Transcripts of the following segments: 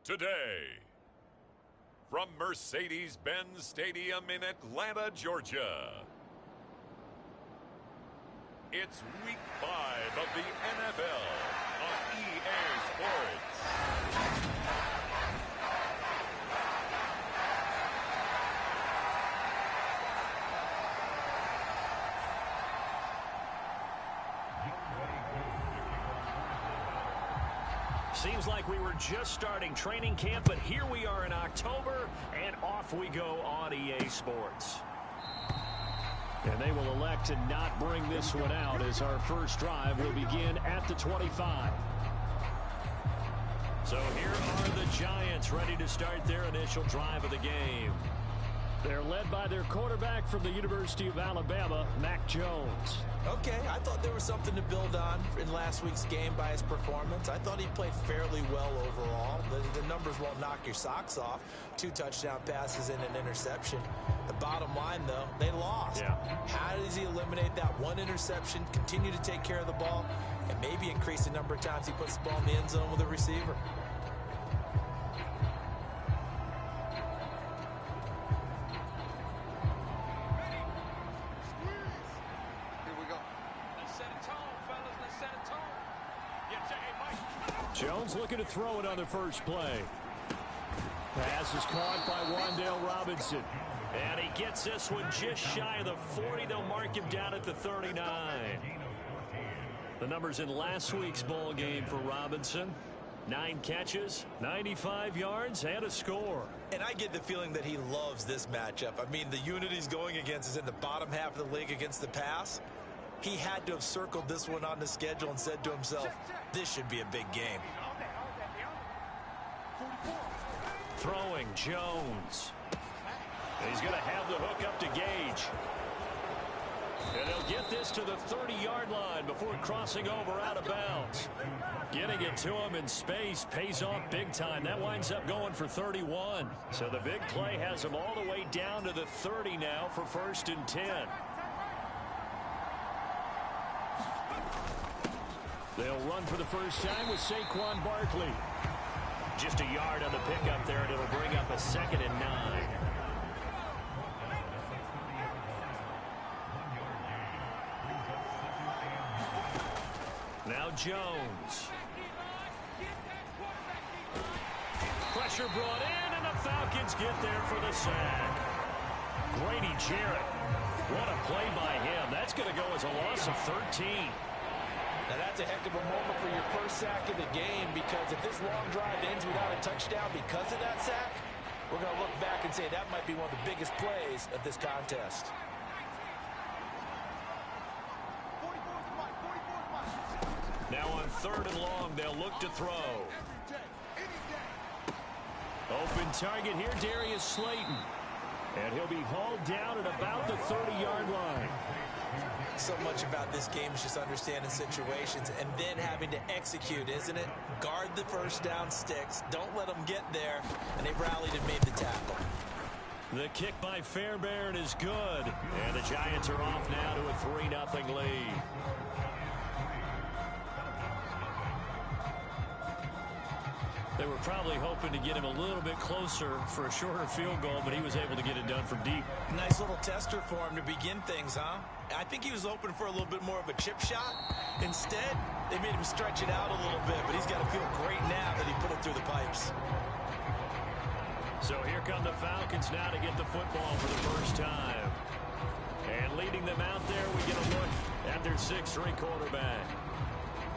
Today, from Mercedes-Benz Stadium in Atlanta, Georgia, it's Week 5 of the NFL on EA Sports. Seems like we were just starting training camp, but here we are in October, and off we go on EA Sports. And they will elect to not bring this one out as our first drive will begin at the 25. So here are the Giants ready to start their initial drive of the game. They're led by their quarterback from the University of Alabama, Mac Jones. Okay, I thought there was something to build on in last week's game by his performance. I thought he played fairly well overall. The numbers won't knock your socks off. 2 touchdown passes and an interception. The bottom line, though, they lost. Yeah. How does he eliminate that 1 interception, continue to take care of the ball, and maybe increase the number of times he puts the ball in the end zone with a receiver? Jones looking to throw it on the first play. Pass is caught by Wan'Dale Robinson. And he gets this one just shy of the 40. They'll mark him down at the 39. The numbers in last week's ball game for Robinson. 9 catches, 95 yards, and a score. And I get the feeling that he loves this matchup. I mean, the unit he's going against is in the bottom half of the league against the pass. He had to have circled this one on the schedule and said to himself, this should be a big game. Throwing Jones. He's going to have the hook up to Gage. And he'll get this to the 30-yard line before crossing over out of bounds. Getting it to him in space pays off big time. That winds up going for 31. So the big play has him all the way down to the 30 now for 1st and 10. They'll run for the first time with Saquon Barkley. Just a yard on the pickup there, and it'll bring up a 2nd and 9. Now Jones. Pressure brought in, and the Falcons get there for the sack. Grady Jarrett. What a play by him. That's going to go as a loss of 13. Now that's a heck of a moment for your first sack of the game, because if this long drive ends without a touchdown because of that sack, we're going to look back and say that might be one of the biggest plays of this contest. Now on 3rd and long, they'll look to throw. Open target here, Darius Slayton. And he'll be hauled down at about the 30-yard line. So much about this game is just understanding situations and then having to execute, isn't it? Guard the first down sticks. Don't let them get there. And they rallied and made the tackle. The kick by Fairbairn is good. And the Giants are off now to a 3-0 lead. They were probably hoping to get him a little bit closer for a shorter field goal, but he was able to get it done from deep. Nice little tester for him to begin things, huh? I think he was hoping for a little bit more of a chip shot. Instead, they made him stretch it out a little bit, but he's got to feel great now that he put it through the pipes. So here come the Falcons now to get the football for the first time. And leading them out there, we get a look at their 6'3" quarterback.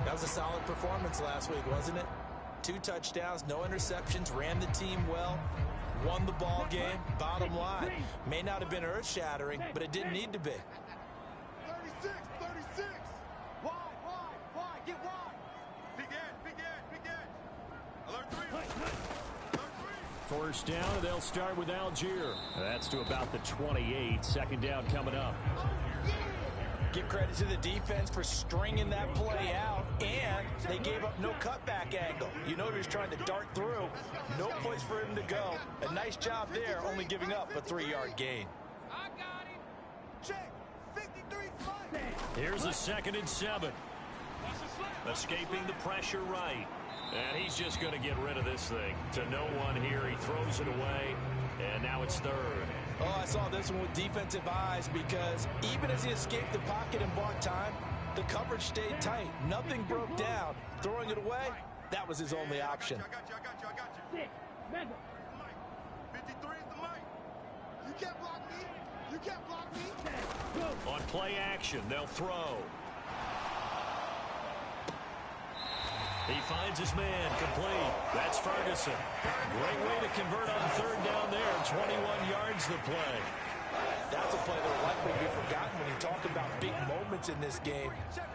That was a solid performance last week, wasn't it? 2 touchdowns, no interceptions, ran the team well, won the ball game. Bottom line, may not have been earth-shattering, but it didn't need to be. 36. Wide. Get wide. Begin. Alert 3. First down, and they'll start with Algier. That's to about the 28. 2nd down coming up. Give credit to the defense for stringing that play out, and they gave up no cutback angle. You know he was trying to dart through. No place for him to go. A nice job there, only giving up a 3-yard gain. I got him. Check. 53 flat. Here's a 2nd and 7. Escaping the pressure right. And he's just going to get rid of this thing. To no one here. He throws it away. And now it's third. Oh, I saw this one with defensive eyes because even as he escaped the pocket and bought time, the coverage stayed tight. Nothing broke down. Throwing it away, that was his only option. I got you. 53 is the mic. You can't block me. You can't block me. On play action, they'll throw. He finds his man, complete. That's Ferguson. Great way to convert on third down there. 21 yards the play. That's a play that will likely be forgotten when you talk about big moments in this game.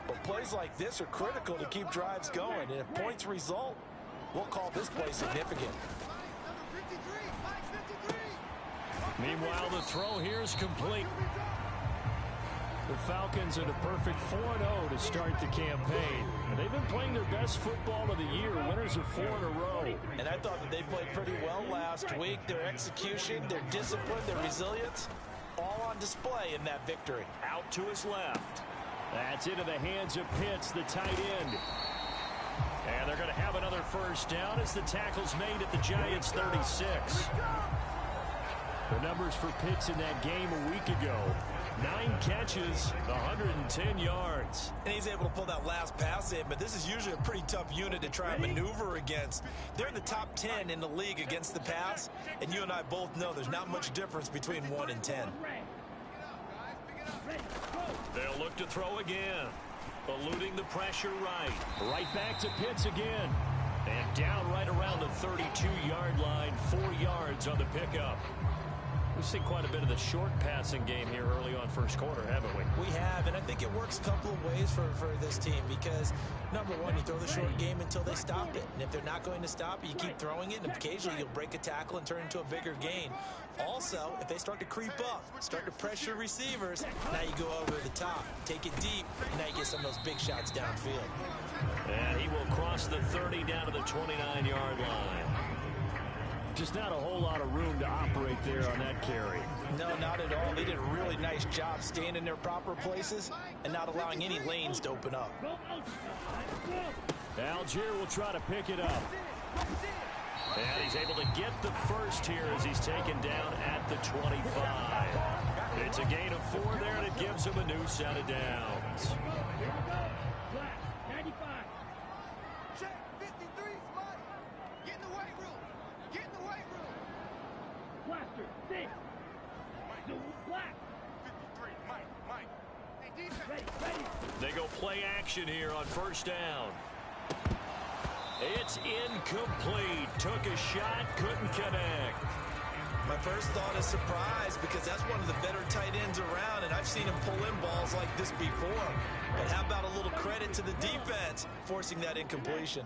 But plays like this are critical to keep drives going. And if points result, we'll call this play significant. Meanwhile, the throw here is complete. The Falcons at a perfect 4-0 to start the campaign. And they've been playing their best football of the year, winners of 4 in a row. And I thought that they played pretty well last week. Their execution, their discipline, their resilience, all on display in that victory. Out to his left. That's into the hands of Pitts, the tight end. And they're going to have another first down as the tackle's made at the Giants' 36. The numbers for Pitts in that game a week ago. 9 catches, 110 yards. And he's able to pull that last pass in, but this is usually a pretty tough unit to try and maneuver against. They're in the top 10 in the league against the pass, and you and I both know there's not much difference between 1 and 10. They'll look to throw again. Eluding the pressure right. Right back to Pitts again. And down right around the 32-yard line, 4 yards on the pickup. We've seen quite a bit of the short passing game here early on first quarter, haven't we? We have, and I think it works a couple of ways for this team because, number one, you throw the short game until they stop it. And if they're not going to stop it, you keep throwing it, and occasionally you'll break a tackle and turn it into a bigger gain. Also, if they start to creep up, start to pressure receivers, now you go over the top, take it deep, and now you get some of those big shots downfield. And he will cross the 30 down to the 29-yard line. Just not a whole lot of room to operate there on that carry. No, not at all. They did a really nice job staying in their proper places and not allowing any lanes to open up. Algier will try to pick it up. And he's able to get the first here as he's taken down at the 25. It's a gain of 4 there, and it gives him a new set of downs. Check 53 is Mike. Get in the weight room. Get in the weight room. Blaster, 6. Mike. Black. 53, Mike. Hey, defense. Ready. They go play action here on first down. It's incomplete. Took a shot, couldn't connect. My first thought is surprise because that's one of the better tight ends around, and I've seen him pull in balls like this before. But how about a little credit to the defense forcing that incompletion?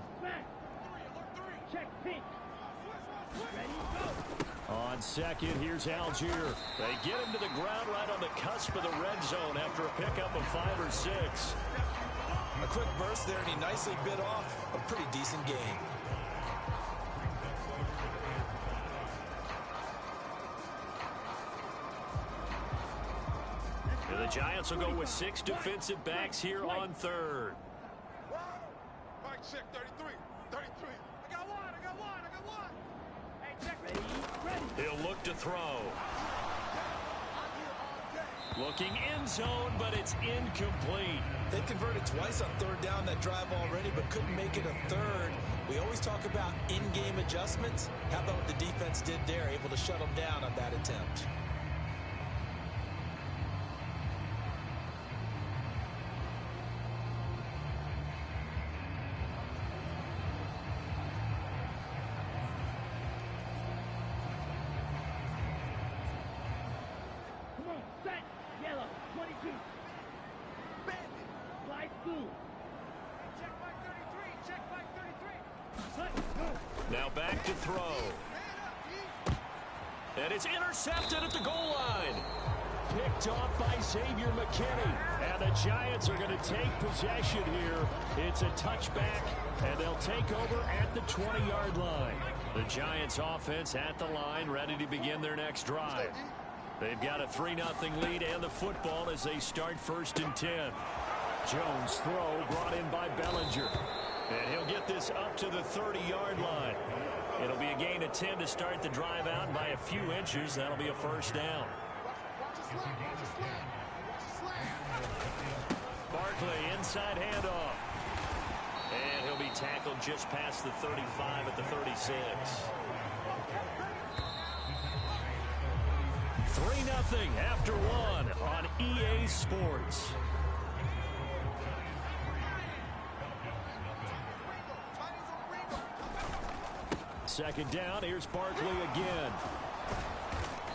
Check pink. Ready, go. On second, here's Algier. They get him to the ground right on the cusp of the red zone after a pickup of 5 or 6. A quick burst there, and he nicely bit off a pretty decent gain. And the Giants will go with 6 defensive backs here on third. Mike, check 33. 33. I got one. Hey, check. Ready. He'll look to throw. Looking end zone, but it's incomplete. They converted twice on third down that drive already, but couldn't make it a third. We always talk about in-game adjustments. How about what the defense did there, able to shut them down on that attempt? Come on, set. Yellow, 22. Bandit. Light blue. Check Mike 33. Check Mike 33. Hut, go. Now back to throw. Man up, G. And it's intercepted at the goal line. Picked off by Xavier McKinney. And the Giants are going to take possession here. It's a touchback, and they'll take over at the 20-yard line. The Giants offense at the line, ready to begin their next drive. They've got a 3-0 lead and the football as they start 1st and 10. Jones throw brought in by Bellinger. And he'll get this up to the 30-yard line. It'll be a gain of 10 to start the drive out by a few inches. That'll be a first down. Barkley, inside handoff. And he'll be tackled just past the 35 at the 36. 3-0 after one on EA Sports. Second down, here's Barkley again.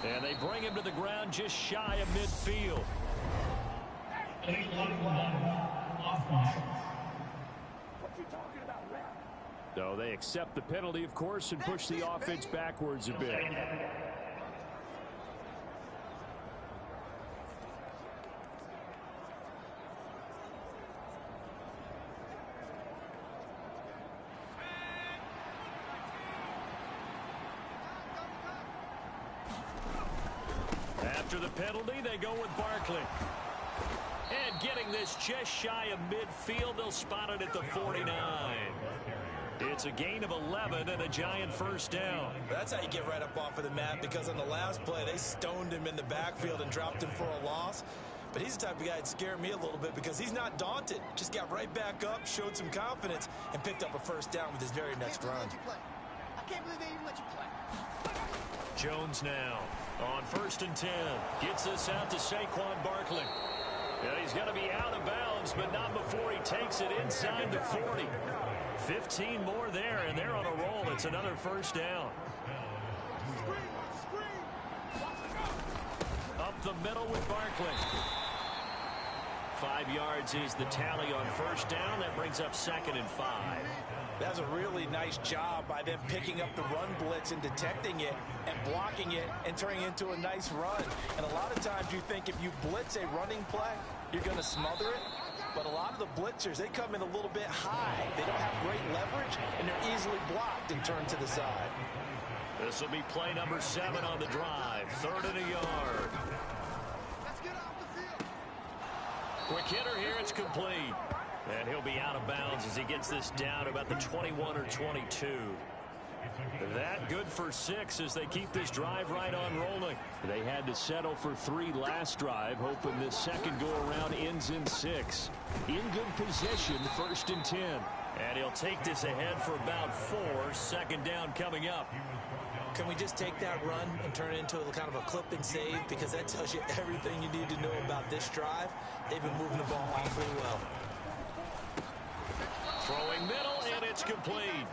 And they bring him to the ground just shy of midfield. So they accept the penalty, of course, and push the offense backwards a bit. After the penalty, they go with Barkley. And getting this just shy of midfield, they'll spot it at the 49. It's a gain of 11 and a giant first down. That's how you get right up off of the mat, because on the last play, they stoned him in the backfield and dropped him for a loss. But he's the type of guy that scared me a little bit because he's not daunted. Just got right back up, showed some confidence, and picked up a first down with his very next run. I can't believe they even let you play. Jones now on 1st and 10. Gets this out to Saquon Barkley. Yeah, he's going to be out of bounds, but not before he takes it inside the 40. 15 more there, and they're on a roll. It's another first down. Up the middle with Barkley. 5 yards is the tally on first down. That brings up 2nd and 5. That's a really nice job by them picking up the run blitz and detecting it and blocking it and turning it into a nice run. And a lot of times you think if you blitz a running play, you're going to smother it. But a lot of the blitzers, they come in a little bit high. They don't have great leverage, and they're easily blocked and turned to the side. This will be play number 7 on the drive. 3rd and a yard. Let's get off the field. Quick hitter here. It's complete. And he'll be out of bounds as he gets this down about the 21 or 22. That good for 6 as they keep this drive right on rolling. They had to settle for 3 last drive, hoping this second go-around ends in 6. In good position, 1st and 10. And he'll take this ahead for about 4. 2nd down coming up. Can we just take that run and turn it into a kind of a clip and save? Because that tells you everything you need to know about this drive. They've been moving the ball awfully well. Throwing middle, and it's complete.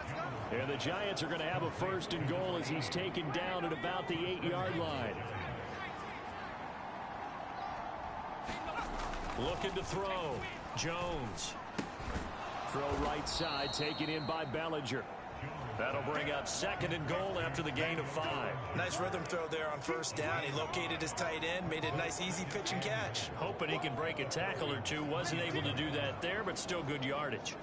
And the Giants are going to have a 1st and goal as he's taken down at about the 8-yard line. Looking to throw. Jones. Throw right side, taken in by Bellinger. That'll bring up 2nd and goal after the gain of 5. Nice rhythm throw there on 1st down. He located his tight end, made it a nice easy pitch and catch. Hoping he can break a tackle or two. Wasn't able to do that there, but still good yardage.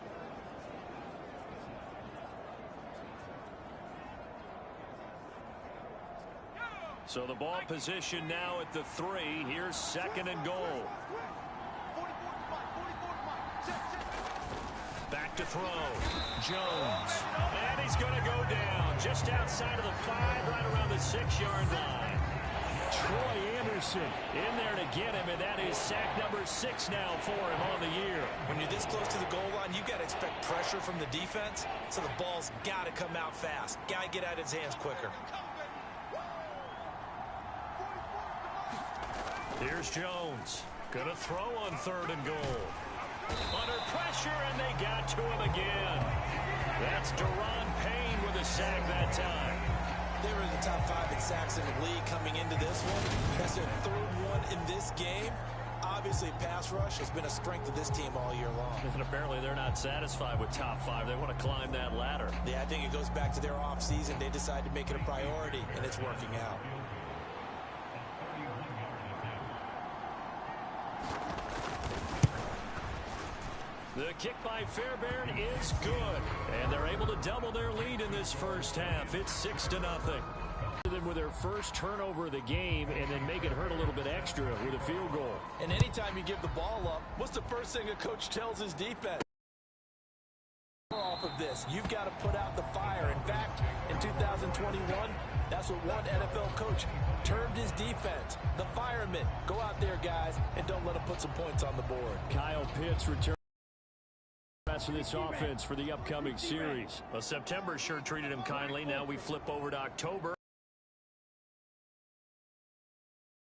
So the ball position now at the 3. Here's 2nd and goal. Back to throw. Jones. And he's going to go down just outside of the 5, right around the 6-yard line. Troy Anderson in there to get him, and that is sack number 6 now for him on the year. When you're this close to the goal line, you've got to expect pressure from the defense, so the ball's got to come out fast. Got to get out of his hands quicker. Here's Jones. Going to throw on 3rd and goal. Under pressure, and they got to him again. That's Deron Payne with a sack that time. They were in the top 5 in sacks in the league coming into this one. That's their 3rd one in this game. Obviously, pass rush has been a strength of this team all year long. And apparently they're not satisfied with top 5. They want to climb that ladder. Yeah, I think it goes back to their offseason. They decided to make it a priority, and it's working out. The kick by Fairbairn is good, and they're able to double their lead in this first half. It's 6-0. Them with their first turnover of the game, and then make it hurt a little bit extra with a field goal. And anytime you give the ball up, what's the first thing a coach tells his defense? All this. You've got to put out the fire. In fact, in 2021, that's what one NFL coach termed his defense, the firemen. Go out there, guys, and don't let them put some points on the board. Kyle Pitts returns to this offense for the upcoming series. Well, September sure treated him kindly. Now we flip over to October.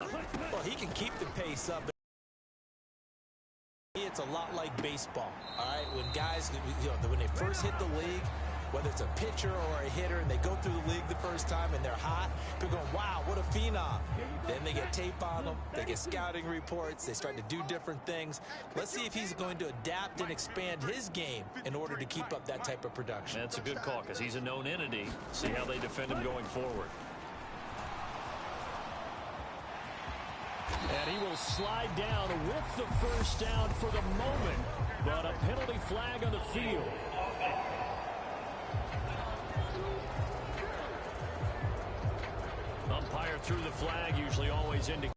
Well, he can keep the pace up. It's a lot like baseball, all right? When guys, when they first hit the league, whether it's a pitcher or a hitter, and they go through the league the first time and they're hot, people go, wow, what a phenom. Then they get tape on them, they get scouting reports, they start to do different things. Let's see if he's going to adapt and expand his game in order to keep up that type of production. That's a good call because he's a known entity. See how they defend him going forward. And he will slide down with the first down for the moment, but a penalty flag on the field. Umpire threw the flag, usually always indicates.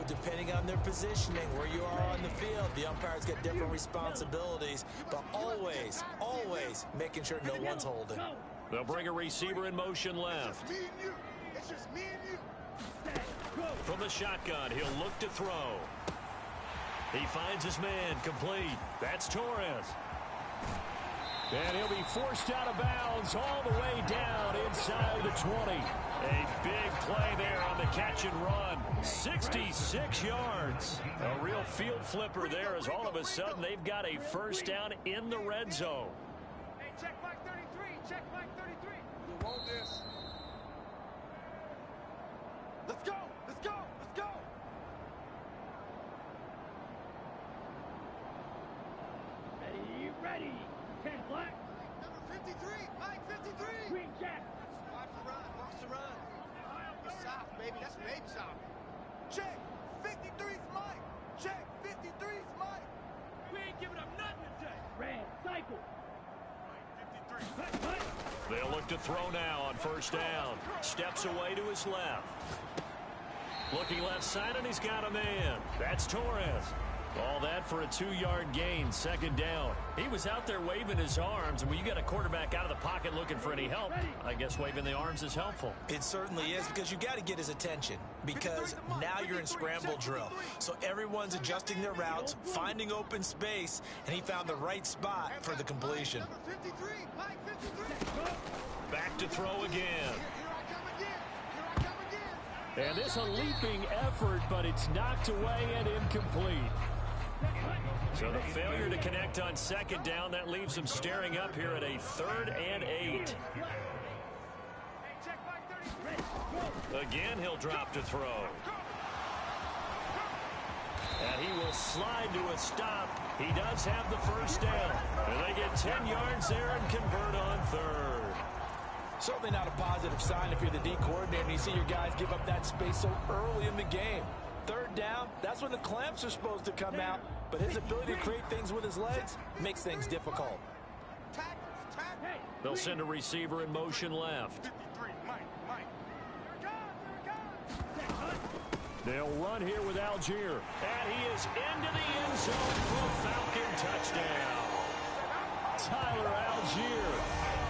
Depending on their positioning, where you are on the field, the umpire's got different responsibilities, but always, always making sure no one's holding. They'll bring a receiver in motion left. Me and you. It's just me and you. From the shotgun, he'll look to throw. He finds his man complete. That's Torres. And he'll be forced out of bounds all the way down inside the 20. A big play there on the catch and run. 66 yards. A real field flipper there as all of a sudden they've got a first down in the red zone. Hey, check Mike 33. Check Mike 33. We want this. Let's go. Let's go. Let's go. Ready, ready. 10 black. Number 53. Mike 53. Green jack. Watch the run. Watch the run. It's soft, baby. That's baby soft. Check. 53's Mike. Check. 53's Mike. We ain't giving up nothing today. Red, cycle. Mike 53. They'll look to throw now on first down. Steps away to his left. Looking left side, and he's got a man. That's Torres. All that for a 2-yard gain, second down. He was out there waving his arms, and when you got a quarterback out of the pocket looking for any help, I guess waving the arms is helpful. It certainly is, because you got to get his attention, because now you're in scramble drill. So everyone's adjusting their routes, finding open space, and he found the right spot for the completion. Number 53. Mike 53. Back to throw again. Here I come again. Here I come again. And this a leaping effort, but it's knocked away and incomplete. So the failure to connect on second down, that leaves him staring up here at a 3rd and 8. Hey, check Mike 33. Again, he'll drop to throw. And he will slide to a stop. He does have the first down. And they get 10 yards there and convert on 3rd. Certainly not a positive sign if you're the D coordinator and you see your guys give up that space so early in the game. 3rd down, that's when the clamps are supposed to come out, but his ability to create things with his legs makes things difficult. They'll send a receiver in motion left. 53. Mike. They'll run here with Algier. And he is into the end zone for a Falcon touchdown. Tyler Algier,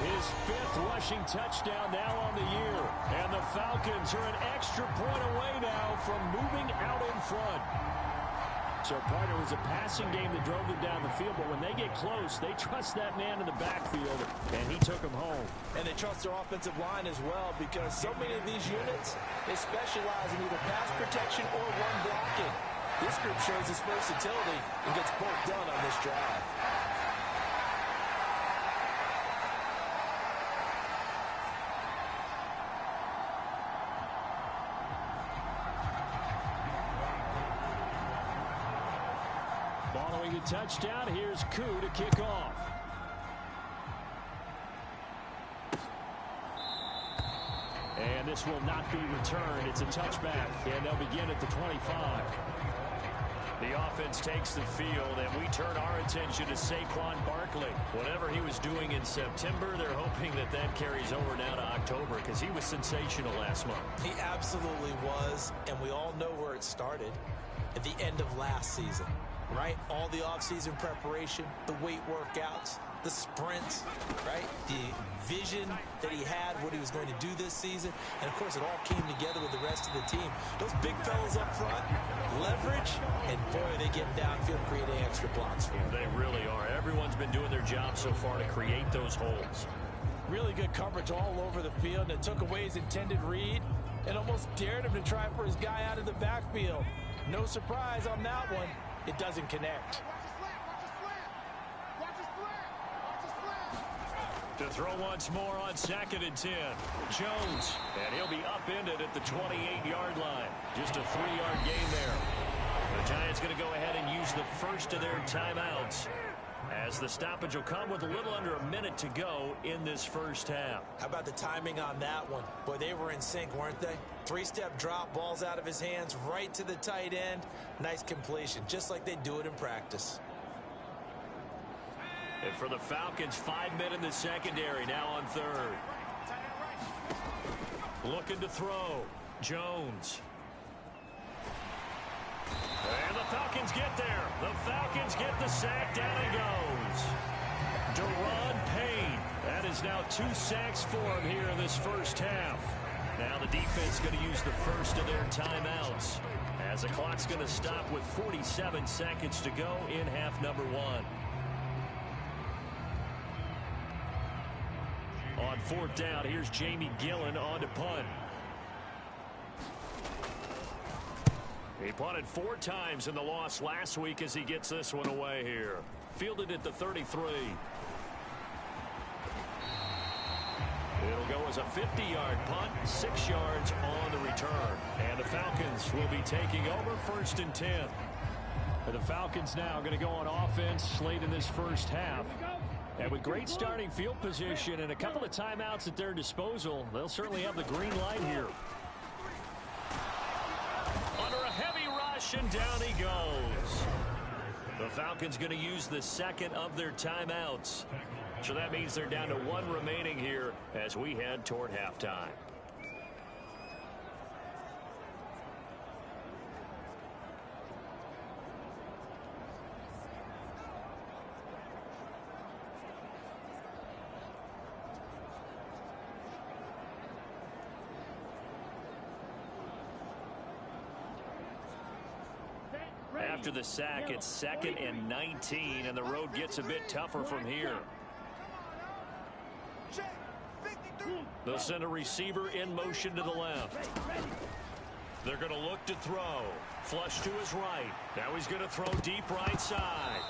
his 5th rushing touchdown now on the year. And the Falcons are an extra point away now from moving out in front. So, partner, it was a passing game that drove them down the field, but when they get close, they trust that man in the backfield, and he took them home. And they trust their offensive line as well, because so many of these units, they specialize in either pass protection or run blocking. This group shows its versatility and gets both done on this drive. Following the touchdown, here's Koo to kick off. And this will not be returned. It's a touchback, and they'll begin at the 25. The offense takes the field, and we turn our attention to Saquon Barkley. Whatever he was doing in September, they're hoping that that carries over now to October, because he was sensational last month. He absolutely was, and we all know where it started, at the end of last season. right? All the offseason preparation, the weight workouts, the sprints, right? The vision that he had, what he was going to do this season. And, of course, it all came together with the rest of the team. Those big fellas up front, leverage, and, boy, they get downfield creating extra blocks for him. They really are. Everyone's been doing their job so far to create those holes. Really good coverage all over the field, and it took away his intended read and almost dared him to try for his guy out of the backfield. No surprise on that one. It doesn't connect. To throw once more on 2nd and 10. Jones, and he'll be upended at the 28-yard line. Just a 3-yard gain there. The Giants going to go ahead and use the first of their timeouts, as the stoppage will come with a little under a minute to go in this first half. How about the timing on that one? Boy, they were in sync, weren't they? 3-step drop, balls out of his hands, right to the tight end. Nice completion, just like they do it in practice. And for the Falcons, 5 men in the secondary, now on 3rd. Looking to throw. Jones. And the Falcons get there. The Falcons get the sack. Down he goes. Deron Payne. That is now 2 sacks for him here in this first half. Now the defense going to use the first of their timeouts, as the clock's going to stop with 47 seconds to go in half number 1. On 4th down, here's Jamie Gillen on to punt. He punted 4 times in the loss last week as he gets this one away here. Fielded at the 33. It'll go as a 50-yard punt, 6 yards on the return. And the Falcons will be taking over 1st and 10. The Falcons now going to go on offense late in this first half. And with great starting field position and a couple of timeouts at their disposal, they'll certainly have the green light here. Under a heavy rush, and down he goes. The Falcons going to use the second of their timeouts. So that means they're down to 1 remaining here as we head toward halftime. After the sack, it's 2nd and 19, and the road gets a bit tougher from here. They'll send a receiver in motion to the left. They're going to look to throw. Flush to his right. Now he's going to throw deep right side.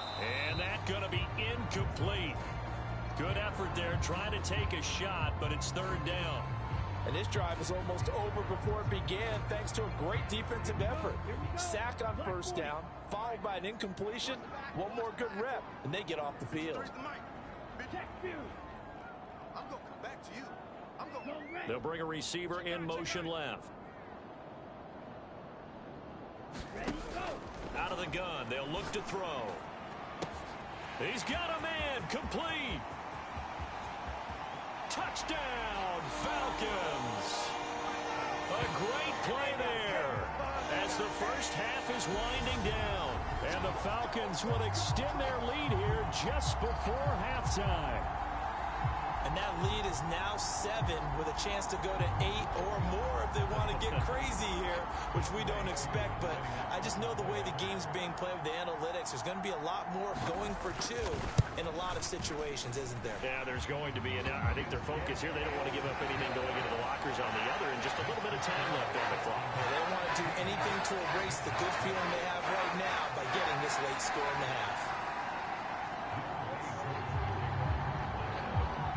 And that's going to be incomplete. Good effort there trying to take a shot, but it's 3rd down. And this drive is almost over before it began, thanks to a great defensive effort. Sack on 1st down, followed by an incompletion. 1 more good rep, and they get off the field. They'll bring a receiver in motion left. Out of the gun, they'll look to throw. He's got a man, complete. Touchdown, Falcons. A great play there as the first half is winding down. And the Falcons will extend their lead here just before halftime. And that lead is now 7 with a chance to go to 8 or more if they want to get crazy here, which we don't expect. But I just know the way the game's being played with the analytics, there's going to be a lot more going for 2 in a lot of situations, isn't there? Yeah, there's going to be. And I think their focus here, they don't want to give up anything going into the lockers on the other, and just a little bit of time left on the clock. They don't want to do anything to erase the good feeling they have right now by getting this late score in the half.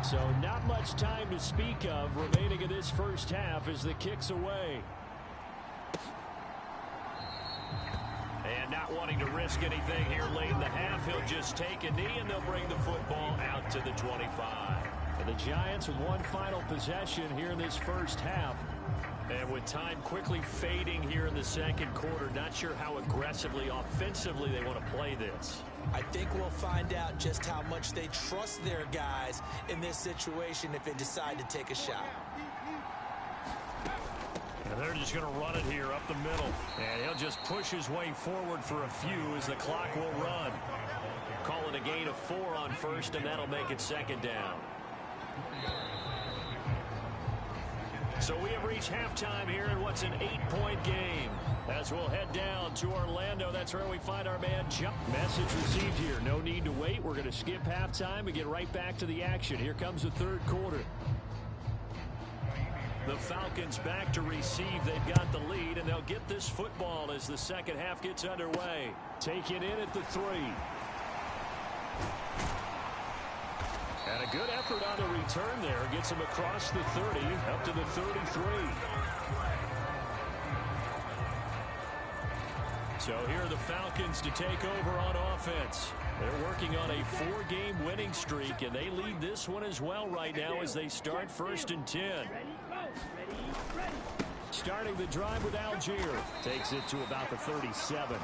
So not much time to speak of remaining in this first half as the kick's away. And not wanting to risk anything here late in the half, he'll just take a knee and they'll bring the football out to the 25. And the Giants with 1 final possession here in this first half. And with time quickly fading here in the 2nd quarter, not sure how aggressively, offensively they want to play this. I think we'll find out just how much they trust their guys in this situation if they decide to take a shot. And They're just going to run it here up the middle. And he'll just push his way forward for a few as the clock will run. Call it a gain of 4 on first, and that'll make it second down. So we have reached halftime here in what's an 8-point game. As we'll head down to Orlando, that's where we find our man Jump. Message received here. No need to wait. We're going to skip halftime and get right back to the action. Here comes the third quarter. The Falcons back to receive. They've got the lead, and they'll get this football as the second half gets underway. Take it in at the 3. And a good effort on the return there. Gets him across the 30, up to the 33. So here are the Falcons to take over on offense. They're working on a 4-game winning streak, and they lead this one as well right now as they start 1st and 10. Starting the drive with Algier. Takes it to about the 37.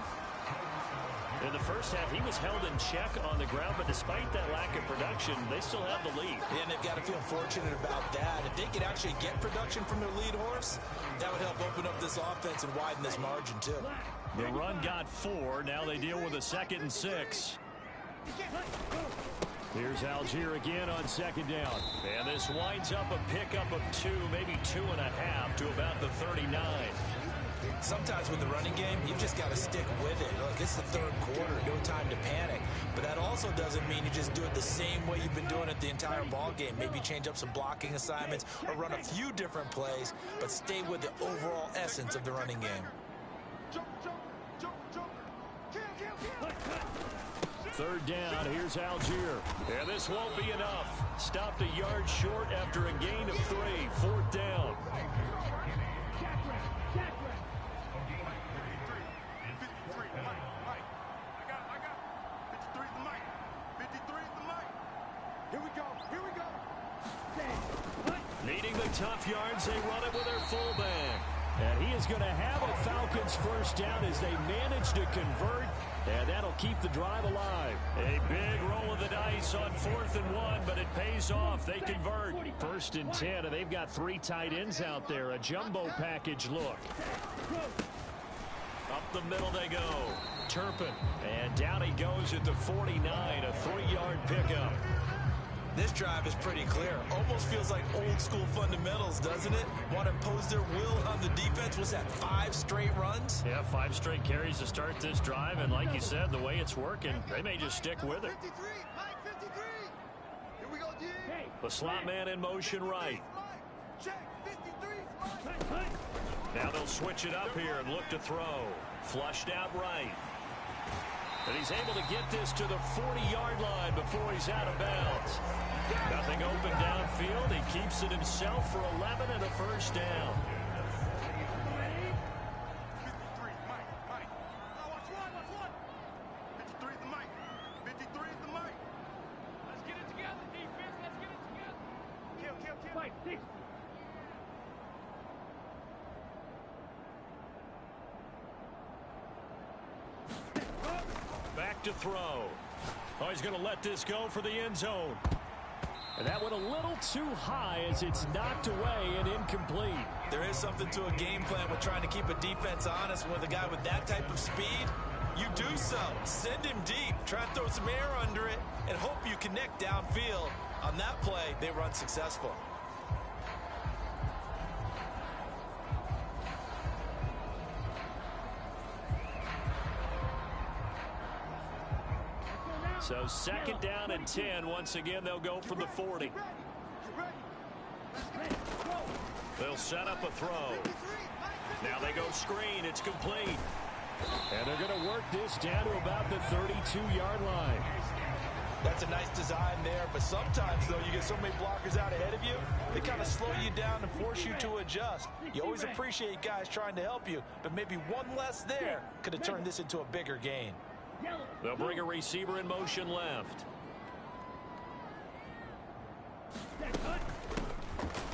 In the first half, he was held in check on the ground, but despite that lack of production, they still have the lead. And they've got to feel fortunate about that. If they could actually get production from their lead horse, that would help open up this offense and widen this margin, too. The run got 4. Now they deal with a 2nd and 6. Here's Algier again on 2nd down. And this winds up a pickup of 2, maybe 2.5 to about the 39. Sometimes with the running game, you just got to stick with it. Look, it's the third quarter, no time to panic. But that also doesn't mean you just do it the same way you've been doing it the entire ball game. Maybe change up some blocking assignments or run a few different plays, but stay with the overall essence of the running game. Third down, here's Algier. And this won't be enough. Stopped a yard short after a gain of 3. 4th down. Needing the tough yards, they run it with their fullback. And he is going to have a Falcons first down as they manage to convert, and that'll keep the drive alive. A big roll of the dice on 4th and 1, but it pays off. They convert. 1st and 10, and they've got 3 tight ends out there. A jumbo package look. Up the middle they go. Turpin, and down he goes at the 49, a 3-yard pickup. This drive is pretty clear. Almost feels like old school fundamentals, doesn't it? Want to impose their will on the defense. Was that 5 straight runs? Yeah, 5 straight carries to start this drive. And like you said, the way it's working, they may just stick with it. 53, Mike 53. Here we go, D. The slot man in motion right. Check, 53, Mike. Now they'll switch it up here and look to throw. Flushed out right. And he's able to get this to the 40-yard line before he's out of bounds. Nothing open downfield. He keeps it himself for 11 and a first down. 53, Mike. Now watch one. 53 is the Mike. 53 is the Mike. Let's get it together, defense. Let's get it together. Kill. Mike, 60. Back to throw. Oh, he's going to let this go for the end zone. And that went a little too high as it's knocked away and incomplete. There is something to a game plan with trying to keep a defense honest. With a guy with that type of speed, you do so. Send him deep. Try and throw some air under it and hope you connect downfield. On that play, they run successful. So 2nd down and 10. Once again, they'll go from the 40. They'll set up a throw. Now they go screen. It's complete. And they're going to work this down to about the 32-yard line. That's a nice design there, but sometimes, though, you get so many blockers out ahead of you, they kind of slow you down and force you to adjust. You always appreciate guys trying to help you, but maybe one less there could have turned this into a bigger gain. They'll bring a receiver in motion left.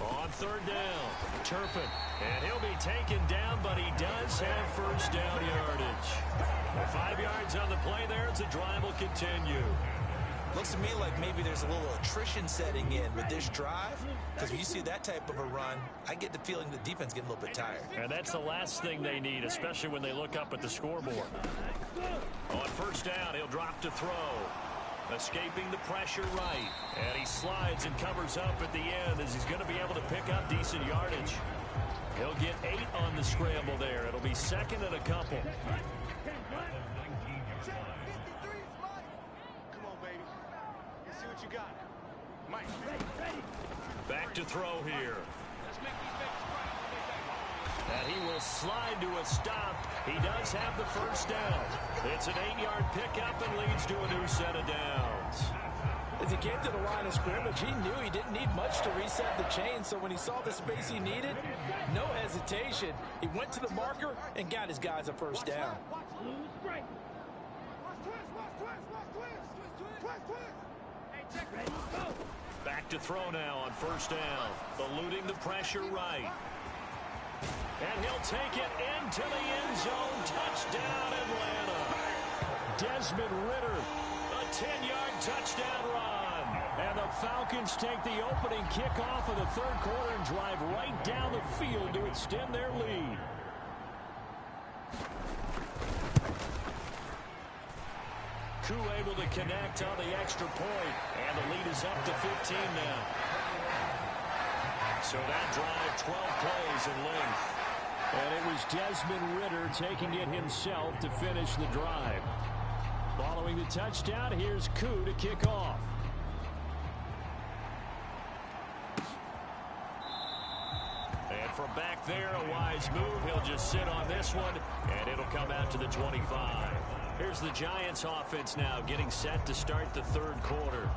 On 3rd down, Turpin. And he'll be taken down, but he does have first down yardage. 5 yards on the play there as the drive will continue. Looks to me like maybe there's a little attrition setting in with this drive. because when you see that type of a run, I get the feeling the defense getting a little bit tired. And that's the last thing they need, especially when they look up at the scoreboard. On first down, he'll drop to throw. Escaping the pressure right. And he slides and covers up at the end as he's going to be able to pick up decent yardage. He'll get 8 on the scramble there. It'll be second and a couple. Come on, baby. Let's see what you got. Mike. Back to throw here. And he will slide to a stop. He does have the first down. It's an 8-yard pickup and leads to a new set of downs. As he came to the line of scrimmage, he knew he didn't need much to reset the chain, so when he saw the space he needed, no hesitation. He went to the marker and got his guys a first down. Back to throw now on first down. Eluding the pressure right. And he'll take it into the end zone. Touchdown, Atlanta. Desmond Ridder, a 10-yard touchdown run. And the Falcons take the opening kickoff of the third quarter and drive right down the field to extend their lead. Koo able to connect on the extra point, and the lead is up to 15 now. So that drive, 12 plays in length. And it was Desmond Ridder taking it himself to finish the drive. Following the touchdown, here's Koo to kick off. And from back there, a wise move. He'll just sit on this one, and it'll come out to the 25. Here's the Giants offense now getting set to start the third quarter.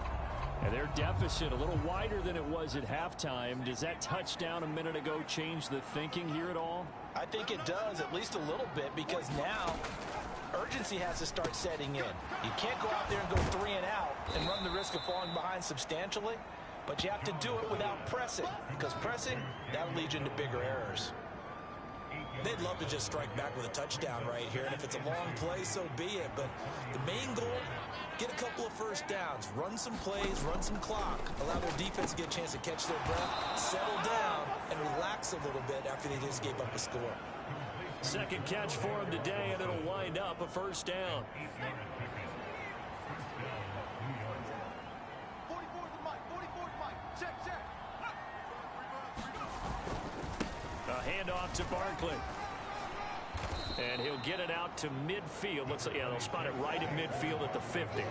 And their deficit a little wider than it was at halftime. Does that touchdown a minute ago change the thinking here at all? I think it does, at least a little bit, because now urgency has to start setting in. You can't go out there and go 3 and out and run the risk of falling behind substantially, but you have to do it without pressing, because pressing, that'll lead you into bigger errors. They'd love to just strike back with a touchdown right here, and if it's a long play, so be it. But the main goal, get a couple of first downs, run some plays, run some clock, allow their defense to get a chance to catch their breath, settle down, and relax a little bit after they just gave up a score. Second catch for him today, and it'll wind up a first down. 44's Mike. 44's Mike. Check. A handoff to Barkley. And he'll get it out to midfield. They'll spot it right at midfield at the 50.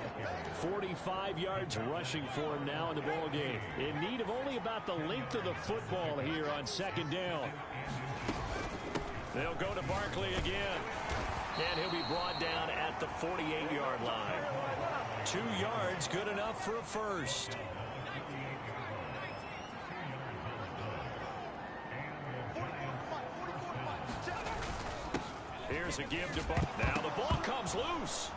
45 yards rushing for him now in the ball game. In need of only about the length of the football here on second down. They'll go to Barkley again. And he'll be brought down at the 48-yard line. 2 yards, good enough for a first. Here's a give to Buck. Now the ball comes loose.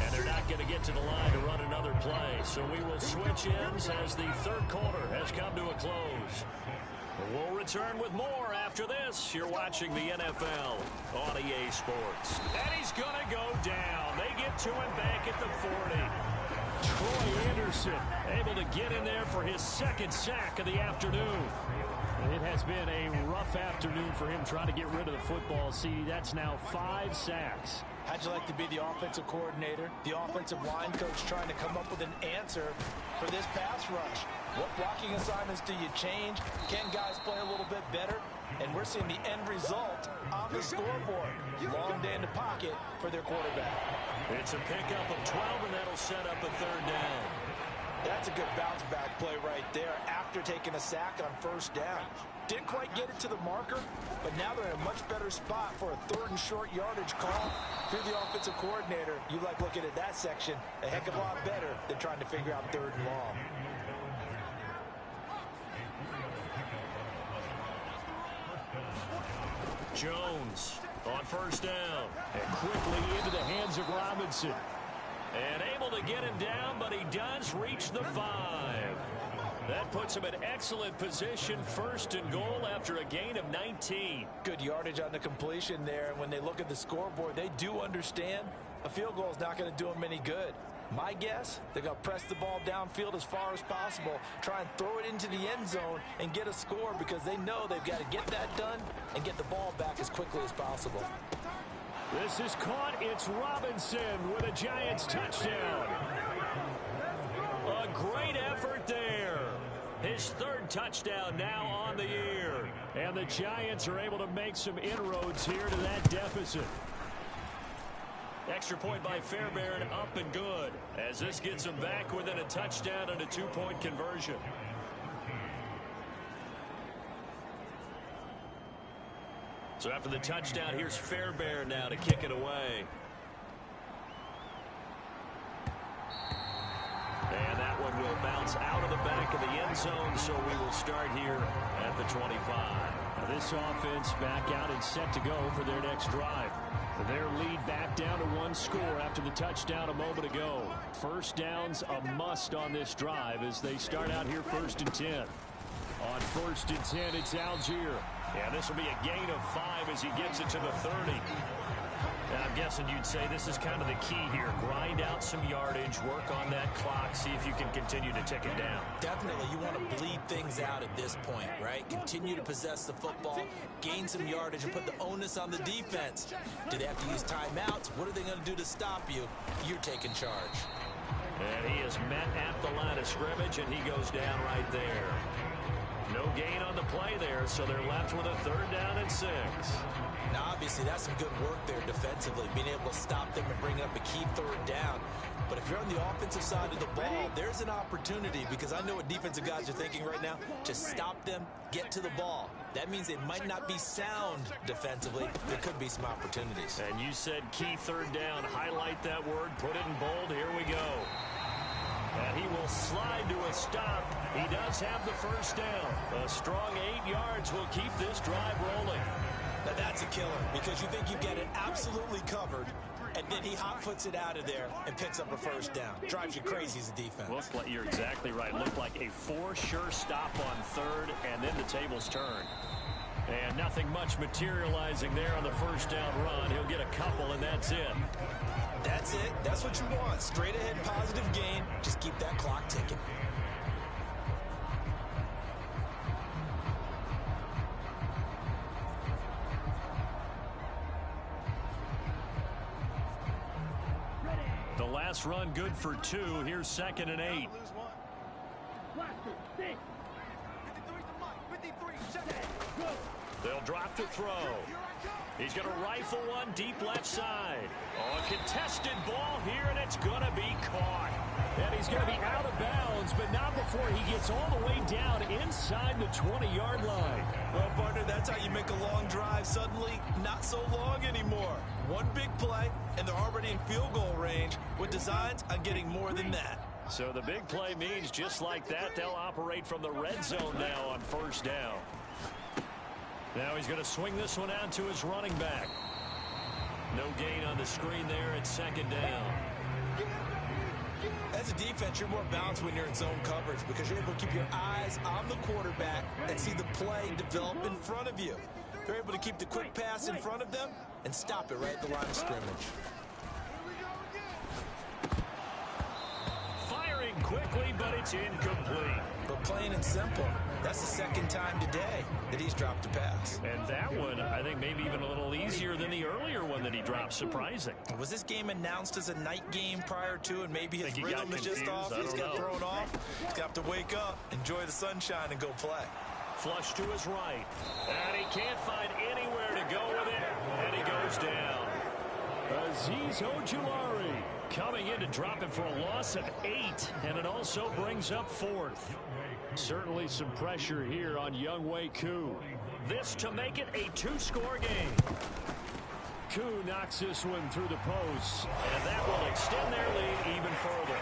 And they're not going to get to the line to run another play. So we will switch ends as the third quarter has come to a close. We'll return with more after this. You're watching the NFL on EA Sports. And he's going to go down. They get to him back at the 40. Troy Anderson able to get in there for his second sack of the afternoon. It has been a rough afternoon for him trying to get rid of the football. See, that's now 5 sacks. How'd you like to be the offensive coordinator, the offensive line coach trying to come up with an answer for this pass rush? What blocking assignments do you change? Can guys play a little bit better? And we're seeing the end result on the scoreboard. Long day in the pocket for their quarterback. It's a pickup of 12, and that'll set up a third down. That's a good bounce back play right there after taking a sack on first down. Didn't quite get it to the marker, but now they're in a much better spot for a third and short yardage call. If you're the offensive coordinator, you like looking at that section a heck of a lot better than trying to figure out third and long. Jones on first down and quickly into the hands of Robinson. And able to get him down, but he does reach the 5. That puts him in excellent position, first and goal after a gain of 19. Good yardage on the completion there. And when they look at the scoreboard, they do understand a field goal is not going to do them any good. My guess, they're going to press the ball downfield as far as possible, try and throw it into the end zone and get a score because they know they've got to get that done and get the ball back as quickly as possible. This is caught. It's Robinson with a Giants touchdown. A great effort there. His third touchdown now on the year. And the Giants are able to make some inroads here to that deficit. Extra point by Fairbairn, up and good, as this gets them back within a touchdown and a two-point conversion. So after the touchdown, here's Fairbairn now to kick it away. And that one will bounce out of the back of the end zone, so we will start here at the 25. Now this offense back out and set to go for their next drive. Their lead back down to one score after the touchdown a moment ago. First down's a must on this drive as they start out here 1st and 10. On 1st and 10, it's Algier. Yeah, this will be a gain of 5 as he gets it to the 30. And I'm guessing you'd say this is kind of the key here. Grind out some yardage, work on that clock, see if you can continue to tick it down. Definitely, you want to bleed things out at this point, right? Continue to possess the football, gain some yardage, and put the onus on the defense. Do they have to use timeouts? What are they going to do to stop you? You're taking charge. And he is met at the line of scrimmage, and he goes down right there. No gain on the play there, so they're left with a 3rd down and 6. Now, obviously, that's some good work there defensively, being able to stop them and bring up a key 3rd down. But if you're on the offensive side of the ball, there's an opportunity, because I know what defensive guys are thinking right now. Just stop them, get to the ball. That means it might not be sound defensively. There could be some opportunities. And you said key 3rd down. Highlight that word, put it in bold. Here we go. And he will slide to a stop. He does have the 1st down. A strong 8 yards will keep this drive rolling. Now that's a killer, because you think you've got it absolutely covered, and then he hot-foots it out of there and picks up a 1st down. Drives you crazy as a defense. Looks like you're exactly right. Looked like a for-sure stop on 3rd, and then the tables turn. And nothing much materializing there on the 1st down run. He'll get a couple, and that's it. That's it. That's what you want. Straight ahead positive gain. Just keep that clock ticking. The last run good for 2. Here's 2nd and 8. They'll drop to throw. He's going to rifle one deep left side. Oh, a contested ball here, and it's going to be caught. And he's going to be out of bounds, but not before he gets all the way down inside the 20-yard line. Well, partner, that's how you make a long drive suddenly not so long anymore. One big play, and they're already in field goal range with designs on getting more than that. So the big play means just like that, they'll operate from the red zone now on 1st down. Now he's going to swing this one out to his running back. No gain on the screen there at 2nd down. As a defense, you're more balanced when you're in zone coverage because you're able to keep your eyes on the quarterback and see the play develop in front of you. You're able to keep the quick pass in front of them and stop it right at the line of scrimmage. Firing quickly, but it's incomplete. But plain and simple, that's the 2nd time today that he's dropped a pass. And that one, I think, maybe even a little easier than the earlier one that he dropped. Surprising. Was this game announced as a night game prior to, and maybe his rhythm is just off? He's got thrown off. He's got to wake up, enjoy the sunshine, and go play. Flush to his right. And he can't find anywhere to go with it. And he goes down. Azeez Ojulari coming in to drop him for a loss of 8. And it also brings up 4th. Certainly some pressure here on Younghoe Koo. This to make it a 2-score game. Koo knocks this one through the post. And that will extend their lead even further.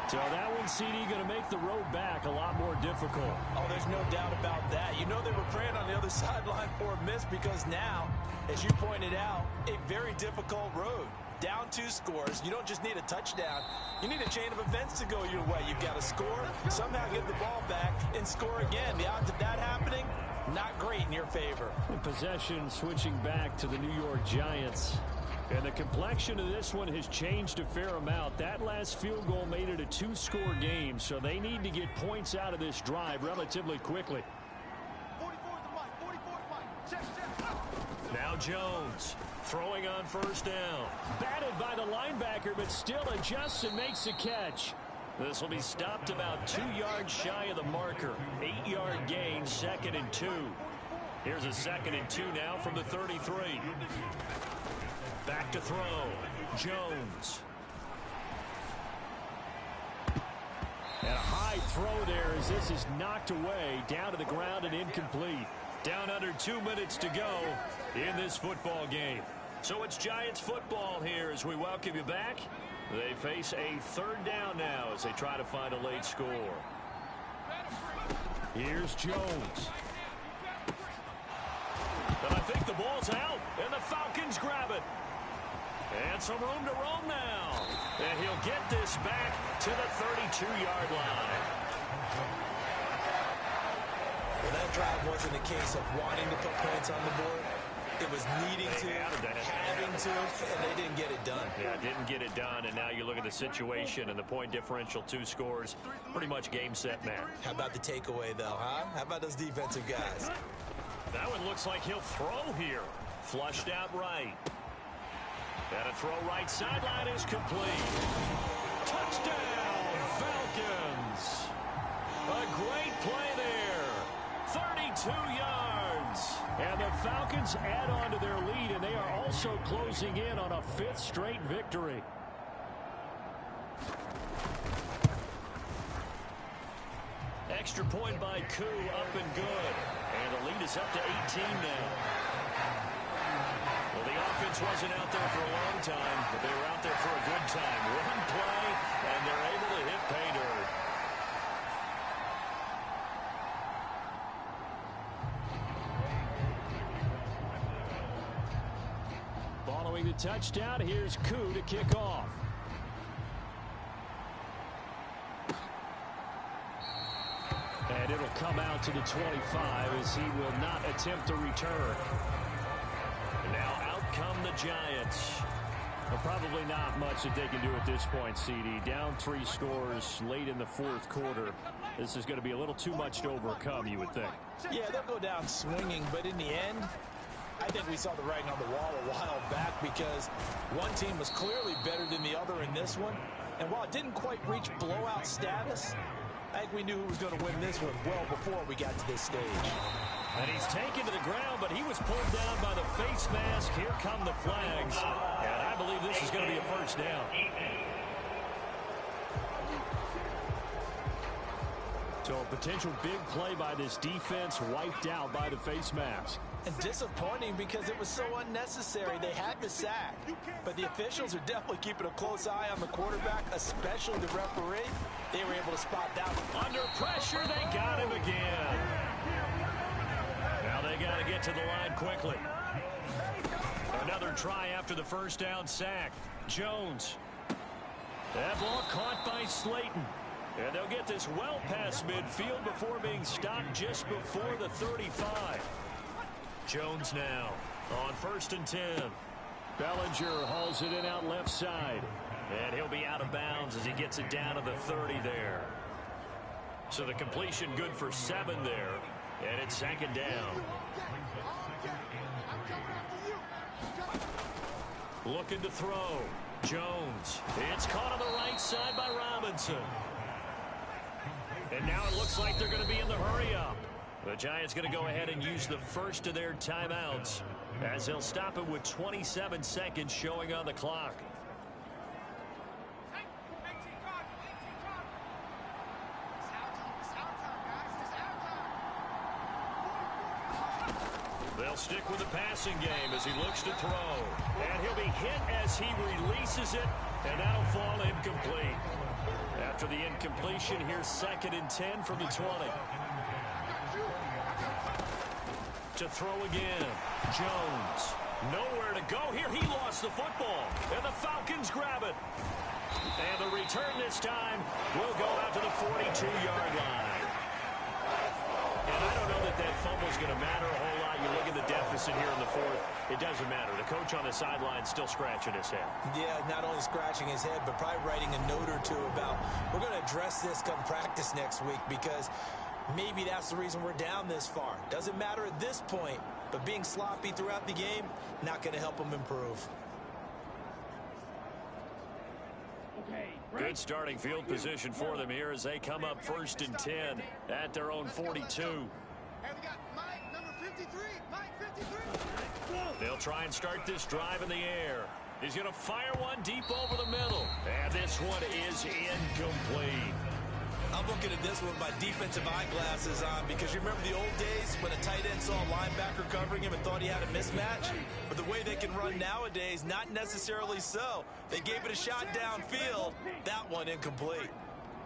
So that one, CD, going to make the road back a lot more difficult. Oh, there's no doubt about that. You know they were praying on the other sideline for a miss because now, as you pointed out, a very difficult road. Down 2 scores. You don't just need a touchdown. You need a chain of events to go your way. You've got to score, somehow get the ball back, and score again. The odds of that happening, not great in your favor. Possession switching back to the New York Giants. And the complexion of this one has changed a fair amount. That last field goal made it a 2-score game, so they need to get points out of this drive relatively quickly. 44 the mic. 44 the mic. Check. Now Jones throwing on first down. Batted by the linebacker, but still adjusts and makes the catch. This will be stopped about 2 yards shy of the marker. 8-yard gain, 2nd and 2. Here's a 2nd and 2 now from the 33. Back to throw. Jones. And a high throw there as this is knocked away, down to the ground and incomplete. Down under 2 minutes to go in this football game. So it's Giants football here as we welcome you back. They face a 3rd down now as they try to find a late score. Here's Jones. And I think the ball's out, and the Falcons grab it. And some room to roam now. And he'll get this back to the 32-yard line. Well, that drive wasn't a case of wanting to put points on the board. It was needing to, having to, and they didn't get it done. Yeah, didn't get it done, and now you look at the situation and the point differential, 2 scores, pretty much game, set, match. How about the takeaway, though, huh? How about those defensive guys? That one looks like he'll throw here. Flushed out right. And a throw right sideline is complete. Touchdown, Falcons. A great play there. 32 yards. And the Falcons add on to their lead, and they are also closing in on a 5th straight victory. Extra point by Koo, up and good. And the lead is up to 18 now. Well, the offense wasn't out there for a long time, but they were out there for a good time. One play, and they're able to hit pay dirt. Following the touchdown, here's Koo to kick off. And it'll come out to the 25 as he will not attempt to return. And now out come the Giants. Well, probably not much that they can do at this point, CD. Down 3 scores late in the 4th quarter. This is going to be a little too much to overcome, you would think. Yeah, they'll go down swinging, but in the end, I think we saw the writing on the wall a while back because one team was clearly better than the other in this one. And while it didn't quite reach blowout status, I think we knew who was going to win this one well before we got to this stage. And he's taken to the ground, but he was pulled down by the face mask. Here come the flags. And I believe this is going to be a first down. So a potential big play by this defense wiped out by the face mask. And disappointing because it was so unnecessary. They had the sack. But the officials are definitely keeping a close eye on the quarterback, especially the referee. They were able to spot that one. Under pressure, they got him again. Now they got to get to the line quickly. Another try after the first down sack. Jones. That ball caught by Slayton. And they'll get this well past midfield before being stopped just before the 35. Jones now on 1st and 10. Bellinger hauls it in out left side. And he'll be out of bounds as he gets it down to the 30 there. So the completion good for 7 there. And it's 2nd down. Looking to throw. Jones. It's caught on the right side by Robinson. And now it looks like they're going to be in the hurry-up. The Giants going to go ahead and use the first of their timeouts as they'll stop it with 27 seconds showing on the clock. They'll stick with the passing game as he looks to throw. And he'll be hit as he releases it, and that'll fall incomplete. After the incompletion, here's 2nd and 10 from the 20. To throw again, Jones. Nowhere to go here. He lost the football. And the Falcons grab it. And the return this time will go out to the 42-yard line. And I don't know that that fumble is going to matter a whole lot. You look at the deficit here in the fourth. It doesn't matter. The coach on the sideline is still scratching his head. Yeah, not only scratching his head, but probably writing a note or two about, we're going to address this come practice next week, because maybe that's the reason we're down this far. Doesn't matter at this point, but being sloppy throughout the game, not going to help them improve. Good starting field position for them here as they come up 1st and 10 at their own 42. Hey, we got Mike, number 53. Mike, 53. They'll try and start this drive in the air. He's going to fire one deep over the middle. And this one is incomplete. I'm looking at this one with my defensive eyeglasses on, because you remember the old days when a tight end saw a linebacker covering him and thought he had a mismatch? But the way they can run nowadays, not necessarily so. They gave it a shot downfield. That one incomplete.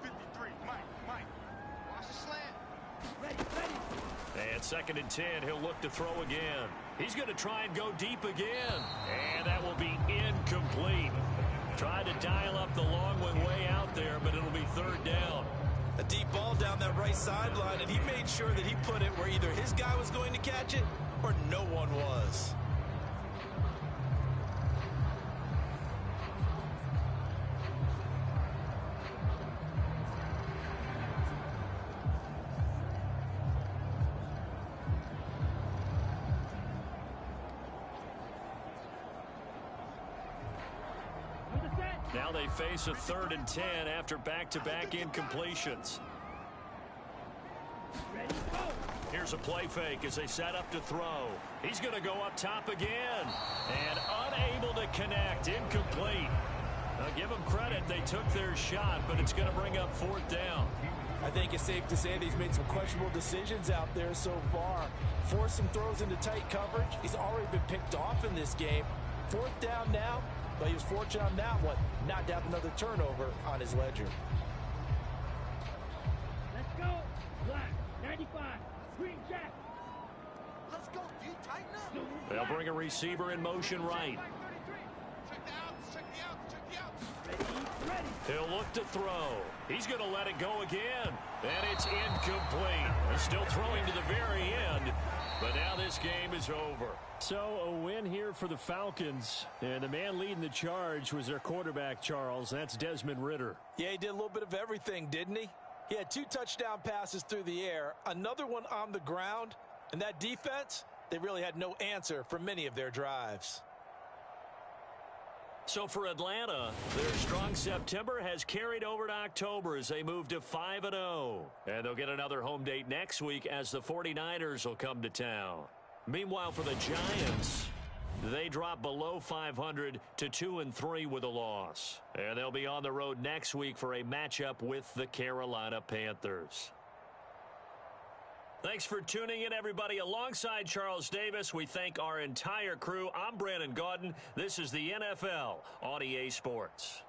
53. Mike. Watch the slant. Ready. And 2nd and 10, he'll look to throw again. He's going to try and go deep again. And that will be incomplete. Tried to dial up the long one way out there, but it'll be 3rd down. A deep ball down that right sideline, and he made sure that he put it where either his guy was going to catch it or no one was. Now they face a 3rd and 10 after back-to-back incompletions. Ready, go. Here's a play fake as they set up to throw. He's going to go up top again. And unable to connect. Incomplete. Now give them credit. They took their shot, but it's going to bring up 4th down. I think it's safe to say that he's made some questionable decisions out there so far. Forced some throws into tight coverage. He's already been picked off in this game. 4th down now. But he was fortunate on that one, not to have another turnover on his ledger. Let's go. Black, 95. Green jacket. Let's go, D. Tighten up. They'll bring a receiver in motion right. Mike, 33. Check the outs. Ready. He'll look to throw. He's going to let it go again. And it's incomplete. They're still throwing to the very end. But now this game is over. So a win here for the Falcons. And the man leading the charge was their quarterback, Charles. That's Desmond Ridder. Yeah, he did a little bit of everything, didn't he? He had 2 touchdown passes through the air, another one on the ground. And that defense, they really had no answer for many of their drives. So for Atlanta, their strong September has carried over to October as they move to 5-0. And they'll get another home date next week as the 49ers will come to town. Meanwhile, for the Giants, they drop below 500 to 2-3 with a loss. And they'll be on the road next week for a matchup with the Carolina Panthers. Thanks for tuning in, everybody. Alongside Charles Davis, we thank our entire crew. I'm Brandon Gaudin. This is the NFL on EA Sports.